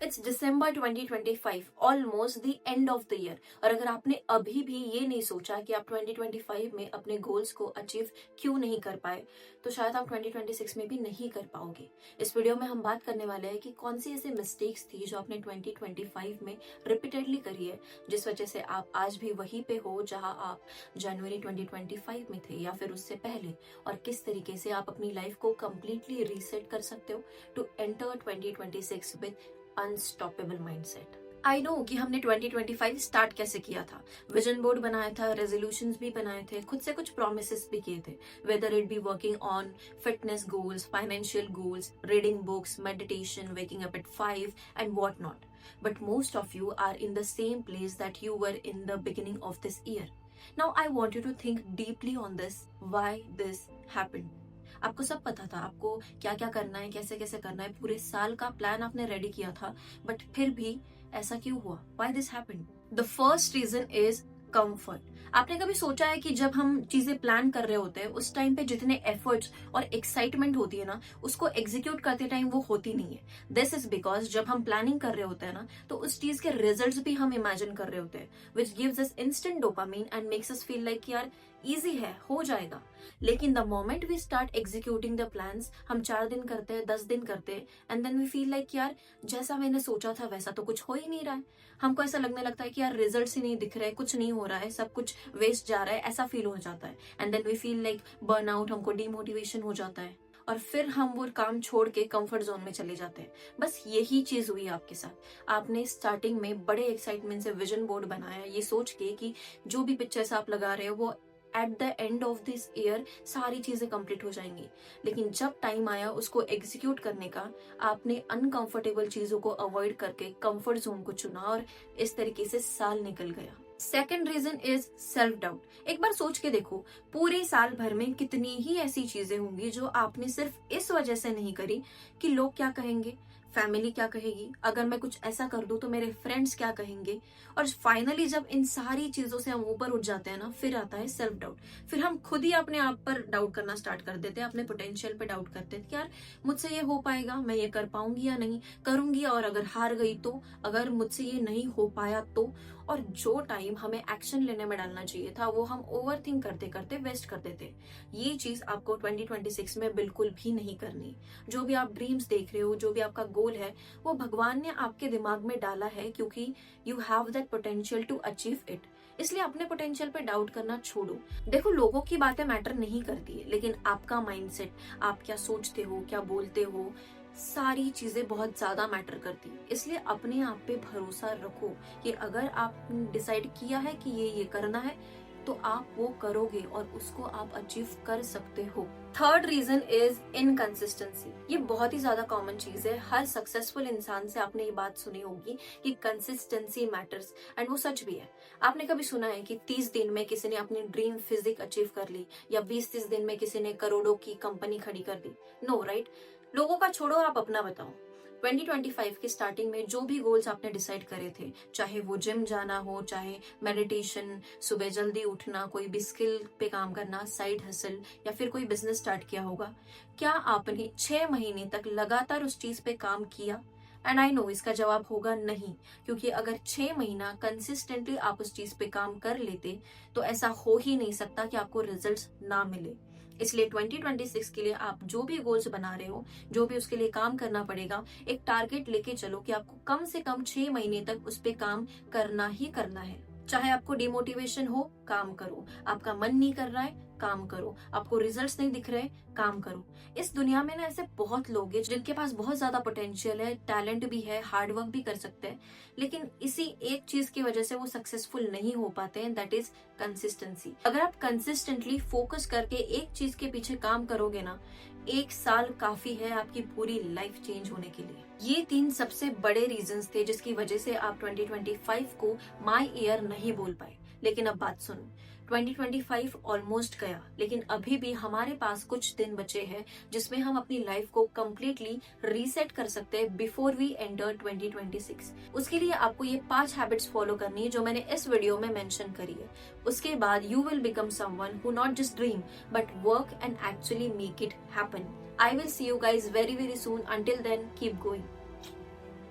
It's December 2025, almost the end of the year. और अगर आपने अभी भी ये नहीं सोचा कि आप 2025 में अपने गोल्स को अचीव क्यों नहीं कर पाए, तो शायद आप 2026 में भी नहीं कर पाओगे। इस वीडियो में हम बात करने वाले हैं कि कौन सी ऐसी मिस्टेक्स थी जो आपने 2025 में रिपीटेडली करी है, जिस वजह से आप आज भी वहीं पे हो जहां आप जनवरी 2025 में थे या फिर उससे पहले, और किस तरीके से आप अपनी लाइफ को कंप्लीटली रीसेट कर सकते हो to enter 2026 with unstoppable mindset. I know कि हमने 2025 स्टार्ट कैसे किया था। विजन बोर्ड बनाया था, रेजोल्यूशंस भी बनाए थे, खुद से कुछ प्रोमिसेस भी किए थे, whether it be working on fitness goals, financial goals, reading books, meditation, waking up at 5 and what not. But most of you are in the same place that you were in the beginning of this year. Now I want you to think deeply on this, why this happened. आपको सब पता था आपको क्या क्या करना है, कैसे कैसे करना है, पूरे साल का प्लान आपने रेडी किया था, बट फिर भी ऐसा क्यों हुआ? Why this happened? The first reason is comfort. आपने कभी सोचा है कि जब हम चीजें प्लान कर रहे होते हैं उस टाइम पे जितने एफर्ट्स और एक्साइटमेंट होती है ना, उसको एग्जीक्यूट करते टाइम वो होती नहीं है। दिस इज बिकॉज जब हम प्लानिंग कर रहे होते हैं ना, तो उस चीज के रिजल्ट्स भी हम इमेजिन कर रहे होते हैं, which gives us instant dopamine and makes us feel like यार इजी है, हो जाएगा। लेकिन the moment we start executing the plans, हम 4 दिन करते हैं, 10 दिन करते हैं, and then we feel like यार जैसा मैंने सोचा था वैसा तो कुछ हो ही नहीं रहा है। हमको ऐसा लगने लगता है कि यार रिजल्ट्स ही नहीं दिख रहे, कुछ नहीं हो रहा है, सब कुछ वेस्ट जा रहा है, ऐसा फील हो जाता है। And then we feel like burn out, हमको डिमोटिवेशन हो जाता है, और फिर हम वो काम छोड़ के कंफर्ट जोन में चले जाते हैं। बस यही चीज हुई आपके साथ। आपने स्टार्टिंग में बड़े एक्साइटमेंट से विजन बोर्ड बनाया, ये सोच के कि जो भी पिक्चर्स आप लगा रहे हो वो at the end of this year सारी चीजें कंप्लीट हो जाएंगी। लेकिन जब टाइम आया उसको एग्जीक्यूट करने का, आपने अनकंफर्टेबल चीजों को अवॉइड करके कंफर्ट जोन को चुना, और इस तरीके से साल निकल गया। Second reason is self doubt. एक बार सोच के देखो, पूरे साल भर में कितनी ही ऐसी चीजें होंगी जो आपने सिर्फ इस वजह से नहीं करी कि लोग क्या कहेंगे, फैमिली क्या कहेगी, अगर मैं कुछ ऐसा कर दूं तो मेरे फ्रेंड्स क्या कहेंगे। और फाइनली जब इन सारी चीजों से हम ऊपर उठ जाते हैं ना, फिर आता है सेल्फ डाउट। फिर हम खुद ही अपने आप पर डाउट करना स्टार्ट कर देते हैं, अपने पोटेंशियल पे डाउट करते हैं कि यार मुझसे ये हो पाएगा, मैं ये कर पाऊंगी या नहीं, करूंगी और अगर हार गई तो, अगर मुझसे ये नहीं हो पाया तो। और जो टाइम हमें एक्शन लेने में डालना चाहिए था वो हम ओवर थिंक करते करते वेस्ट कर देते। ये चीज आपको 2026 में बिल्कुल भी नहीं करनी। जो भी आप ड्रीम्स देख रहे हो, जो भी आपका गोल है, वो भगवान ने आपके दिमाग में डाला है क्योंकि you have that potential to achieve it. इसलिए अपने पोटेंशियल पे डाउट करना छोड़ो। देखो, लोगों की बातें मैटर नहीं करती है, लेकिन आपका माइंडसेट, आप क्या सोचते हो, क्या बोलते हो, सारी चीजें बहुत ज्यादा मैटर करती है। इसलिए अपने आप पे भरोसा रखो कि अगर आपने डिसाइड किया है कि ये करना है तो आप वो करोगे और उसको आप अचीव कर सकते हो। Third reason is inconsistency. ये बहुत ही ज्यादा कॉमन चीज है, हर सक्सेसफुल इंसान से आपने ये बात सुनी होगी कि कंसिस्टेंसी मैटर्स, एंड वो सच भी है। आपने कभी सुना है कि 30 दिन में किसी ने अपनी ड्रीम फिजिक अचीव कर ली, या 20-30 दिन में किसी ने करोड़ों की कंपनी खड़ी कर दी? No, right? लोगों का छोड़ो, आप अपना बताओ। 2025 की स्टार्टिंग में जो भी गोल्स आपने डिसाइड करे थे, चाहे वो जिम जाना हो, चाहे मेडिटेशन, सुबह जल्दी उठना, कोई भी स्किल पे काम करना, साइड हसल, या फिर कोई बिजनेस स्टार्ट किया होगा, क्या आपने 6 महीने तक लगातार उस चीज पे काम किया? एंड आई नो इसका जवाब होगा नहीं, क्योंकि अगर 6 महीना कंसिस्टेंटली आप उस चीज पे काम कर लेते तो ऐसा हो ही नहीं सकता कि आपको रिजल्ट्स ना मिले। इसलिए 2026 के लिए आप जो भी गोल्स बना रहे हो, जो भी उसके लिए काम करना पड़ेगा, एक टारगेट लेके चलो कि आपको कम से कम 6 महीने तक उस पे काम करना ही करना है। चाहे आपको डिमोटिवेशन हो, काम करो। आपका मन नहीं कर रहा है, काम करो। आपको रिजल्ट्स नहीं दिख रहे, काम करो। इस दुनिया में ना ऐसे बहुत लोग हैं जिनके पास बहुत ज्यादा पोटेंशियल है, टैलेंट भी है, हार्ड वर्क भी कर सकते हैं, लेकिन इसी एक चीज की वजह से वो सक्सेसफुल नहीं हो पाते हैं, दैट इज कंसिस्टेंसी। अगर आप कंसिस्टेंटली फोकस करके एक चीज के पीछे काम करोगे ना, 1 साल काफी है आपकी पूरी लाइफ चेंज होने के लिए। ये 3 सबसे बड़े रीजंस थे जिसकी वजह से आप 2025 को माई ईयर नहीं बोल पाए। लेकिन अब बात सुनो, 2025 ऑलमोस्ट गया, लेकिन अभी भी हमारे पास कुछ दिन बचे हैं जिसमें हम अपनी लाइफ को कंप्लीटली रीसेट कर सकते हैं बिफोर वी एंटर 2026। उसके लिए आपको ये 5 हैबिट्स फॉलो करनी है जो मैंने इस वीडियो में मेंशन करी है। उसके बाद you will become someone who not just dream but work and actually make it happen. I will see you guys very soon. Until then, keep going.